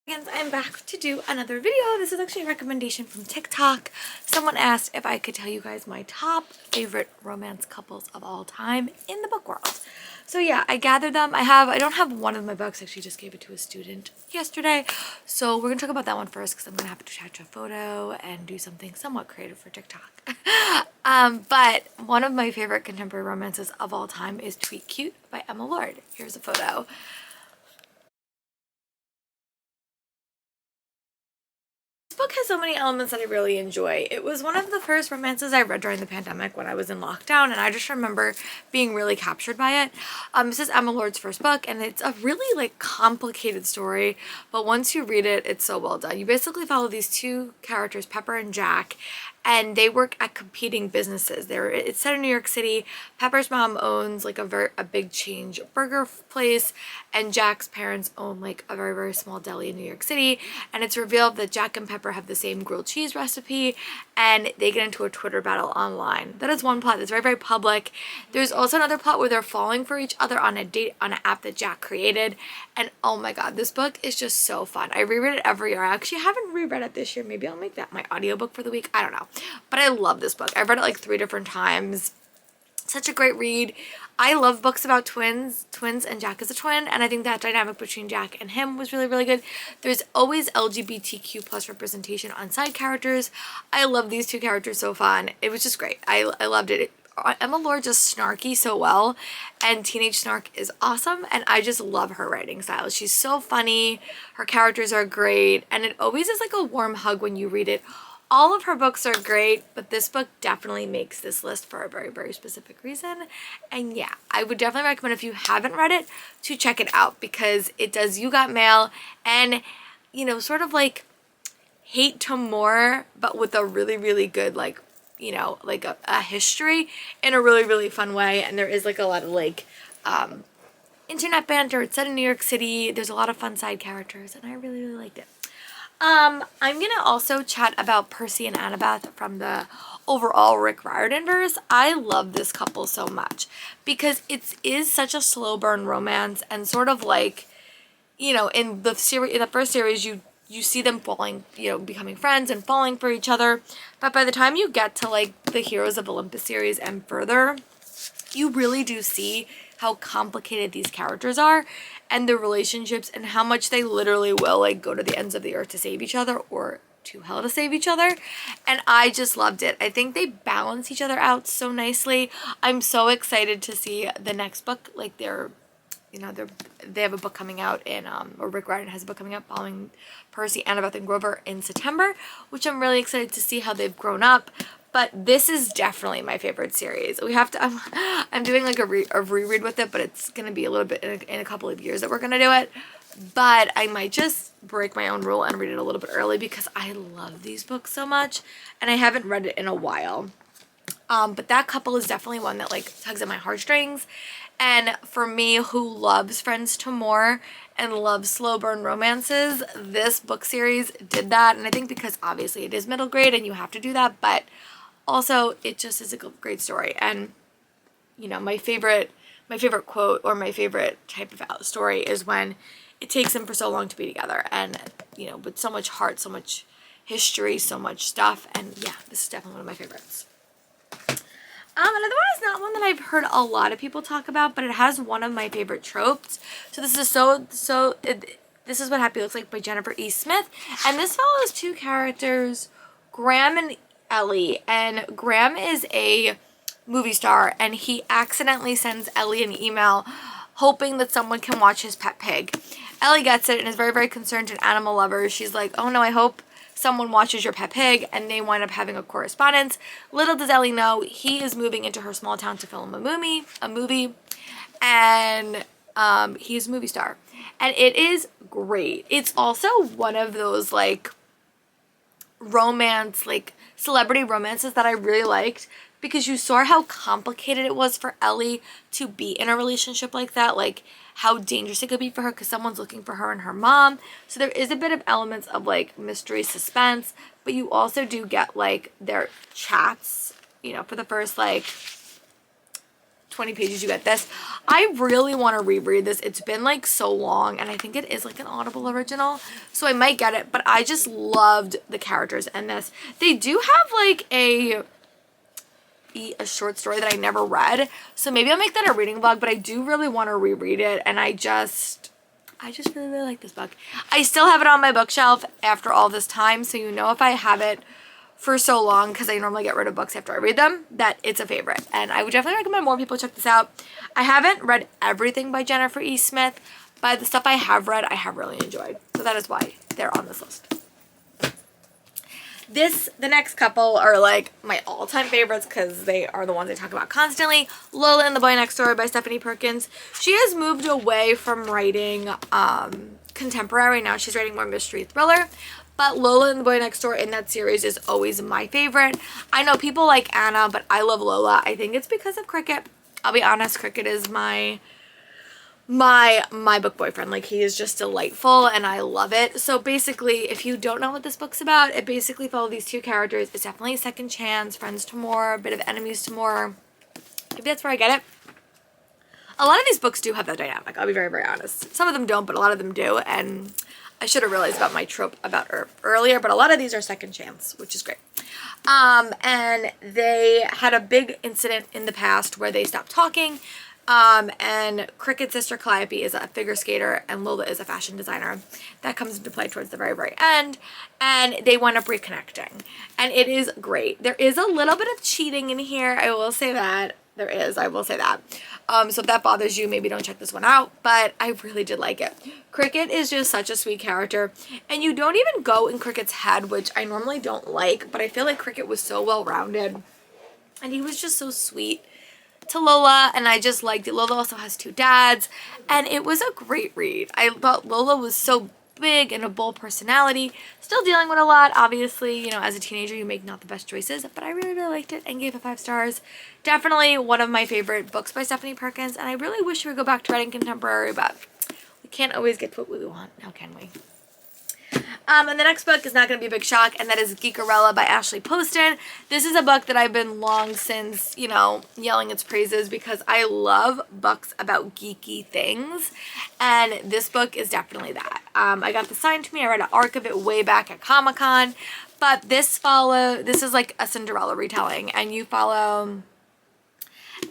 I'm back to do another video. This is actually a recommendation from TikTok. Someone asked if I could tell you guys my top favorite romance couples of all time in the book world. So yeah, I gathered them. I don't have one of my books. I actually just gave it to a student yesterday. So we're gonna talk about that one first because I'm gonna have to attach a photo and do something somewhat creative for TikTok. But one of my favorite contemporary romances of all time is Tweet Cute by Emma Lord. Here's a photo. Book has so many elements that I really enjoy. It was one of the first romances I read during the pandemic when I was in lockdown, and I just remember being really captured by it. This is Emma Lord's first book, and it's a really complicated story, but once you read it, it's so well done. You basically follow these two characters, Pepper and Jack, and they work at competing businesses. It's set in New York City. Pepper's mom owns a big change burger place, and Jack's parents own a very small deli in New York City. And it's revealed that Jack and Pepper have the same grilled cheese recipe, and they get into a Twitter battle online. That is one plot that's very public. There's also another plot where they're falling for each other on an app that Jack created. And oh my god, this book is just so fun. I reread it every year. I actually haven't reread it this year. Maybe I'll make that my audiobook for the week. I don't know. But I love this book. I've read it 3 different times. Such a great read. I love books about twins, and Jack is a twin, and I think that dynamic between Jack and him was really good. There's always LGBTQ plus representation on side characters. I love these two characters so fun. It was just great. I loved it. Emma Lord just snarky so well, and teenage snark is awesome, and I just love her writing style. She's so funny. Her characters are great, and it always is a warm hug when you read it. All of her books are great, but this book definitely makes this list for a very specific reason. And yeah, I would definitely recommend, if you haven't read it, to check it out, because it does You Got Mail and, sort of Hate to More, but with a really good, a history in a really fun way. And there is a lot of internet banter. It's set in New York City. There's a lot of fun side characters, and I really liked it. I'm gonna also chat about Percy and Annabeth from the overall Rick Riordan verse. I love this couple so much because it is such a slow burn romance, and sort of in the first series you see them falling, becoming friends and falling for each other, but by the time you get to the Heroes of Olympus series and further, you really do see how complicated these characters are and their relationships, and how much they literally will go to the ends of the earth to save each other, or to hell to save each other. And I just loved it. I think they balance each other out so nicely. I'm so excited to see the next book. They have a book coming out or Rick Riordan has a book coming out following Percy, Annabeth, and Grover in September, which I'm really excited to see how they've grown up. But this is definitely my favorite series. I'm doing a reread with it, but it's going to be a little bit in a couple of years that we're going to do it. But I might just break my own rule and read it a little bit early, because I love these books so much, and I haven't read it in a while. But that couple is definitely one that tugs at my heartstrings. And for me, who loves Friends to More and loves slow burn romances, this book series did that. And I think because obviously it is middle grade and you have to do that, but also it just is a great story. And my favorite quote, or my favorite type of story, is when it takes them for so long to be together, and with so much heart, so much history, so much stuff. And yeah, this is definitely one of my favorites. Another one is not one that I've heard a lot of people talk about, but it has one of my favorite tropes. So this is this is What Happy Looks Like by Jennifer E. Smith, and this follows two characters, Graham and Ellie. And Graham is a movie star, and he accidentally sends Ellie an email hoping that someone can watch his pet pig. Ellie gets it and is very concerned, an animal lover. She's like, oh no, I hope someone watches your pet pig, and they wind up having a correspondence. Little does Ellie know, he is moving into her small town to film a movie, and he's a movie star. And it is great. It's also one of those romance, celebrity romances that I really liked, because you saw how complicated it was for Ellie to be in a relationship like that, how dangerous it could be for her because someone's looking for her and her mom. So there is a bit of elements of mystery, suspense, but you also do get their chats, for the first 20 pages, you get this. I really want to reread this. It's been like so long, and I think it is like an Audible original, so I might get it, but I just loved the characters in this. They do have like a short story that I never read, so maybe I'll make that a reading vlog, but I do really want to reread it, and I just really, really like this book. I still have it on my bookshelf after all this time, so you know if I have it for so long, because I normally get rid of books after I read them, that it's a favorite, and I would definitely recommend more people check this out. I haven't read everything by Jennifer E. Smith, but the stuff I have read, I have really enjoyed, so that is why they're on this list. The next couple are like my all-time favorites because they are the ones I talk about constantly. Lola and the Boy Next Door by Stephanie Perkins. She has moved away from writing contemporary. Now she's writing more mystery thriller. But Lola and the Boy Next Door in that series is always my favorite. I know people like Anna, but I love Lola. I think it's because of Cricket. I'll be honest, Cricket is my book boyfriend. Like, he is just delightful and I love it. So basically, if you don't know what this book's about, it basically follows these two characters. It's definitely a second chance, friends to more, a bit of enemies to more. Maybe that's where I get it. A lot of these books do have that dynamic, I'll be very, very honest. Some of them don't, but a lot of them do, and I should have realized about my trope about her earlier, but a lot of these are second chance, which is great. And they had a big incident in the past where they stopped talking. And Cricket's sister Calliope is a figure skater and Lola is a fashion designer. That comes into play towards the very, very end, and they wind up reconnecting, and it is great. There is a little bit of cheating in here, I will say that. There is, I will say that. So if that bothers you, maybe don't check this one out, but I really did like it. Cricket is just such a sweet character, and you don't even go in Cricket's head, which I normally don't like, but I feel like Cricket was so well-rounded, and he was just so sweet to Lola, and I just liked it. Lola also has two dads, and it was a great read. I thought Lola was so big and a bold personality, still dealing with a lot, obviously. You know, as a teenager you make not the best choices, but I really, really liked it and gave it 5 stars. Definitely one of my favorite books by Stephanie Perkins, and I really wish we would go back to writing contemporary, but we can't always get what we want, now can we? And the next book is not going to be a big shock, and that is Geekerella by Ashley Poston. This is a book that I've been long since, you know, yelling its praises because I love books about geeky things, and this book is definitely that. I got this signed to me. I read an arc of it way back at Comic-Con, but this is like a Cinderella retelling, and you follow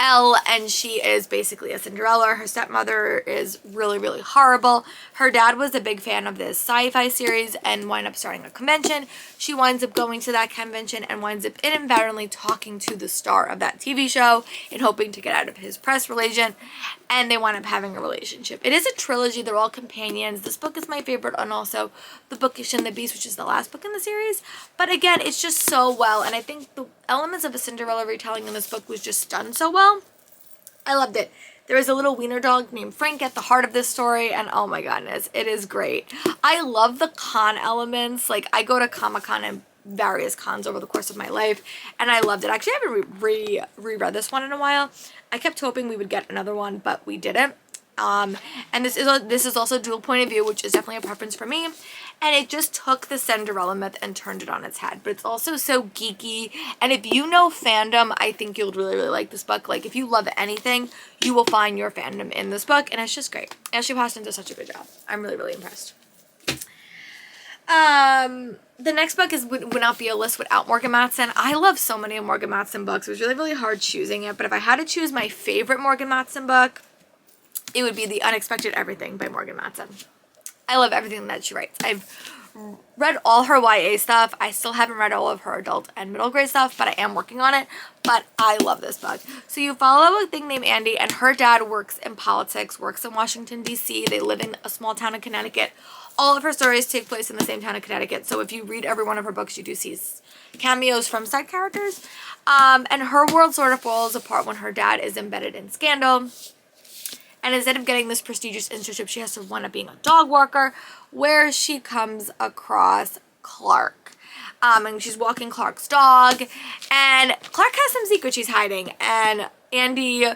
Elle, and she is basically a Cinderella. Her stepmother is really, really horrible. Her dad was a big fan of this sci-fi series and wound up starting a convention. She winds up going to that convention and winds up inadvertently talking to the star of that TV show and hoping to get out of his press relation, and they wind up having a relationship. It is a trilogy. They're all companions. This book is my favorite, and also the Bookish and the Beast, which is the last book in the series. But again, it's just so well, and I think the elements of a Cinderella retelling in this book was just done so well. I loved it. There is a little wiener dog named Frank at the heart of this story, and oh my goodness, it is great. I love the con elements. Like, I go to Comic-Con and various cons over the course of my life, and I loved it. Actually, I haven't reread this one in a while. I kept hoping we would get another one, but we didn't. And this is also dual point of view, which is definitely a preference for me. And it just took the Cinderella myth and turned it on its head. But it's also so geeky. And if you know fandom, I think you'll really, really like this book. Like, if you love anything, you will find your fandom in this book. And it's just great. Ashley Poston does such a good job. I'm really, really impressed. The next book would not be a list without Morgan Matson. I love so many of Morgan Matson books. It was really, really hard choosing it. But if I had to choose my favorite Morgan Matson book, it would be The Unexpected Everything by Morgan Matson. I love everything that she writes. I've read all her YA stuff. I still haven't read all of her adult and middle grade stuff, but I am working on it. But I love this book. So you follow a thing named Andy, and her dad works in politics, works in Washington, D.C. They live in a small town in Connecticut. All of her stories take place in the same town in Connecticut. So if you read every one of her books, you do see cameos from side characters. And her world sort of falls apart when her dad is embedded in scandal. And instead of getting this prestigious internship, she has to wind up being a dog walker, where she comes across Clark. And she's walking Clark's dog, and Clark has some secret she's hiding, and Andy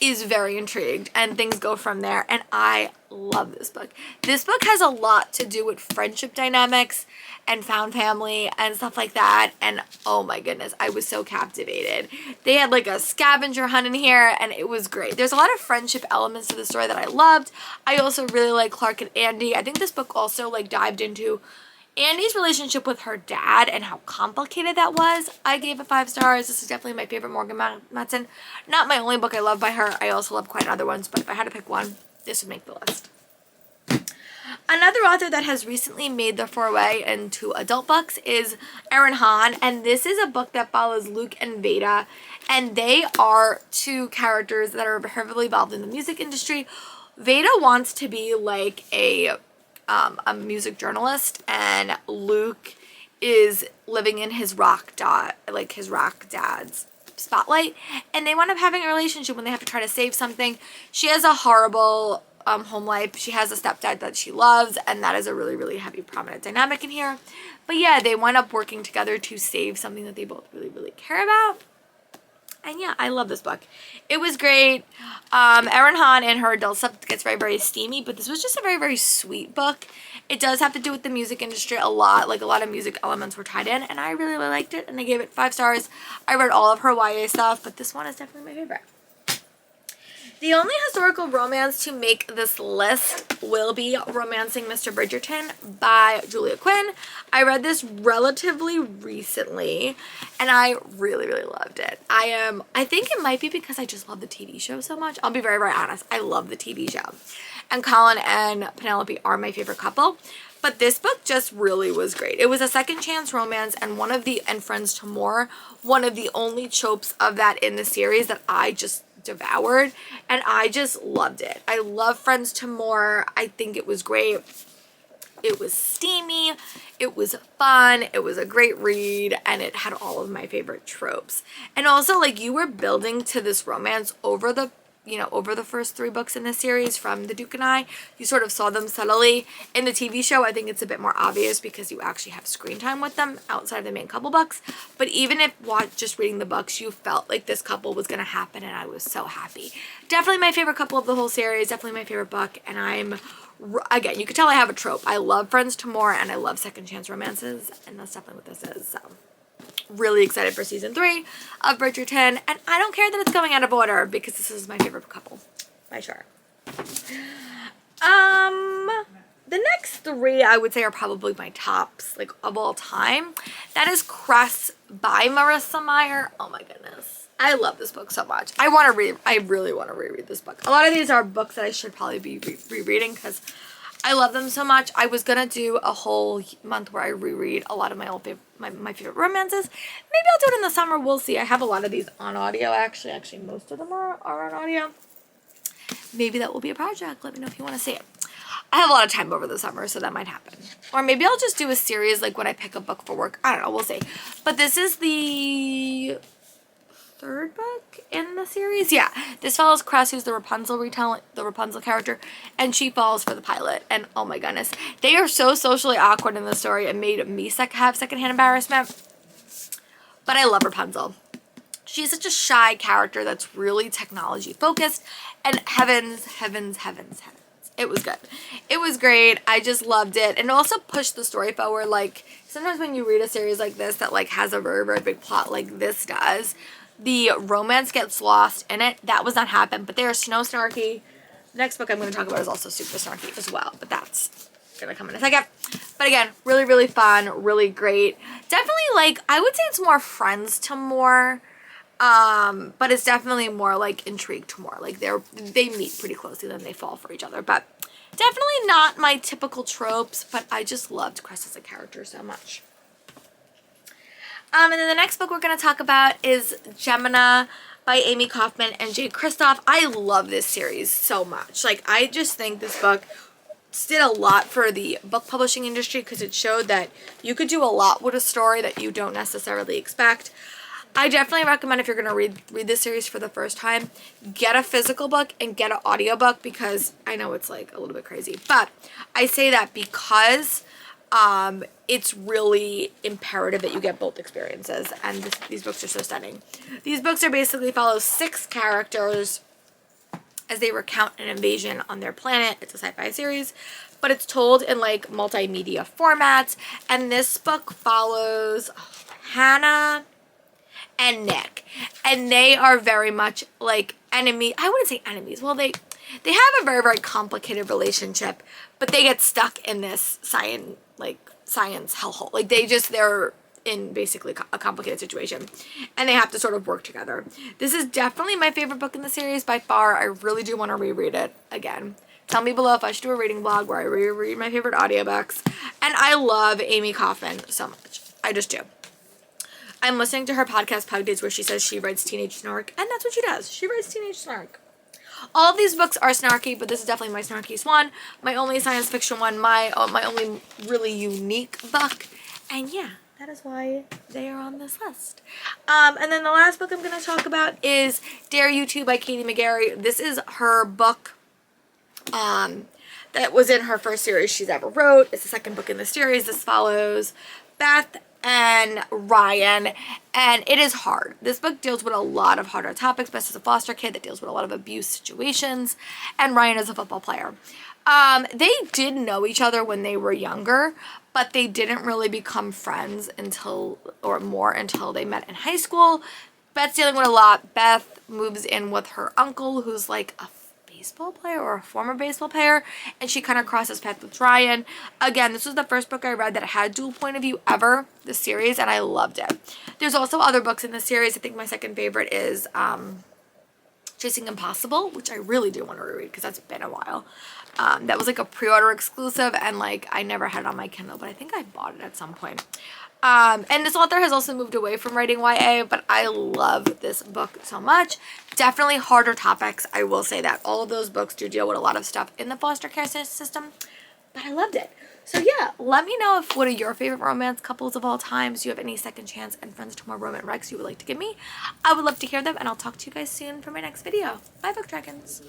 is very intrigued, and things go from there, and I love this book. This book has a lot to do with friendship dynamics and found family and stuff like that, and oh my goodness, I was so captivated. They had like a scavenger hunt in here, and it was great. There's a lot of friendship elements to the story that I loved. I also really like Clark and Andy. I think this book also like dived into Andy's relationship with her dad and how complicated that was. I gave it 5 stars. This is definitely my favorite Morgan Matson. Not my only book I love by her. I also love quite other ones, but if I had to pick one, this would make the list. Another author that has recently made their foray into adult books is Erin Hahn, and this is a book that follows Luke and Veda, and they are 2 characters that are heavily involved in the music industry. Veda wants to be like a music journalist, and Luke is living in his rock dad's spotlight, and they wind up having a relationship when they have to try to save something. She has a horrible home life. She has a stepdad that she loves, and that is a really, really heavy, prominent dynamic in here. But yeah, they wind up working together to save something that they both really, really care about. And yeah, I love this book. It was great. Erin Hahn and her adult stuff gets very, very steamy, but this was just a very, very sweet book. It does have to do with the music industry a lot. Like, a lot of music elements were tied in, and I really, really liked it, and I gave it 5 stars. I read all of her YA stuff, but this one is definitely my favorite. The only historical romance to make this list will be Romancing Mr. Bridgerton by Julia Quinn. I read this relatively recently, and I really, really loved it. I think it might be because I just love the TV show so much. I'll be very, very honest. I love the TV show. And Colin and Penelope are my favorite couple. But this book just really was great. It was a second chance romance, and Friends to More, one of the only tropes of that in the series that I just devoured, and I just loved it. I love Friends to More. I think it was great. It was steamy, it was fun, it was a great read, and it had all of my favorite tropes. And also, like, you were building to this romance over the first 3 books in the series from The Duke and I. You sort of saw them subtly. In the TV show, I think it's a bit more obvious because you actually have screen time with them outside of the main couple books. But even if just reading the books, you felt like this couple was going to happen, and I was so happy. Definitely my favorite couple of the whole series. Definitely my favorite book. And again, you can tell I have a trope. I love Friends to More, and I love second chance romances, and that's definitely what this is. So really excited for season 3 of Bridgerton, and I don't care that it's going out of order because this is my favorite couple by sure. The next 3 I would say are probably my tops, like, of all time. That is Cress by Marissa Meyer. Oh my goodness, I love this book so much. I really want to reread this book. A lot of these are books that I should probably be rereading because I love them so much. I was gonna do a whole month where I reread a lot of my favorite romances. Maybe I'll do it in the summer. We'll see. I have a lot of these on audio, actually. Actually, most of them are on audio. Maybe that will be a project. Let me know if you want to see it. I have a lot of time over the summer, so that might happen. Or maybe I'll just do a series, like, when I pick a book for work. I don't know. We'll see. But this is the 3rd book in the series. Yeah, this follows Cress, who's the Rapunzel character, and she falls for the pilot. And oh my goodness, they are so socially awkward in the story. It made me have secondhand embarrassment. But I love Rapunzel. She's such a shy character that's really technology focused, and heavens, it was good. It was great. I just loved it, and it also pushed the story forward. Like, sometimes when you read a series like this that like has a very, very big plot like this does, the romance gets lost in it. That was not happened, but they are snarky. The next book I'm going to talk about is also super snarky as well, but that's going to come in a second. But again, really, really fun, really great. Definitely, like, I would say it's more Friends to More, but it's definitely more like Intrigue to More. Like, they meet pretty closely, then they fall for each other, but definitely not my typical tropes, but I just loved Cress as a character so much. And then the next book we're going to talk about is Gemina by Amy Kaufman and Jay Kristoff. I love this series so much. Like, I just think this book did a lot for the book publishing industry because it showed that you could do a lot with a story that you don't necessarily expect. I definitely recommend, if you're going to read this series for the first time, get a physical book and get an audiobook, because I know it's like a little bit crazy. But I say that because it's really imperative that you get both experiences, and these books are so stunning. These books are basically follow 6 characters as they recount an invasion on their planet. It's a sci-fi series, but it's told in like multimedia formats. And this book follows Hannah and Nick, and they are very much like enemy. I wouldn't say enemies. Well, they have a very, very complicated relationship, but they get stuck in this science hellhole. Like they're in basically a complicated situation, and they have to sort of work together. This is definitely my favorite book in the series by far. I really do want to reread it again. Tell me below if I should do a reading vlog where I reread my favorite audiobooks. And I love Amy Coffin so much. I just do. I'm listening to her podcast, Pug Days, where she says she writes teenage snark, and that's what she does. She writes teenage snark. All of these books are snarky, but this is definitely my snarkiest one. My only science fiction one, my only really unique book. And yeah, that is why they are on this list. And then the last book I'm going to talk about is Dare You To by Katie McGarry. This is her book that was in her first series she's ever wrote. It's the second book in the series. This follows Beth and Ryan, and it is hard. This book deals with a lot of harder topics. Beth is a foster kid that deals with a lot of abuse situations, and Ryan is a football player. They did know each other when they were younger, but they didn't really become friends until they met in high school. Beth's dealing with a lot. Beth moves in with her uncle, who's like a baseball player or a former baseball player, and she kind of crosses paths with Ryan. Again, this was the first book I read that had dual point of view ever, the series, and I loved it. There's also other books in the series. I think my second favorite is Chasing Impossible, which I really do want to reread because that's been a while. That was like a pre-order exclusive, and like I never had it on my Kindle, but I think I bought it at some point. And this author has also moved away from writing YA, but I love this book so much. Definitely harder topics. I will say that all of those books do deal with a lot of stuff in the foster care system, but I loved it. So yeah, let me know if what are your favorite romance couples of all time. Do you have any second chance and friends to more romance recs you would like to give me? I would love to hear them, and I'll talk to you guys soon for my next video. Bye, book dragons.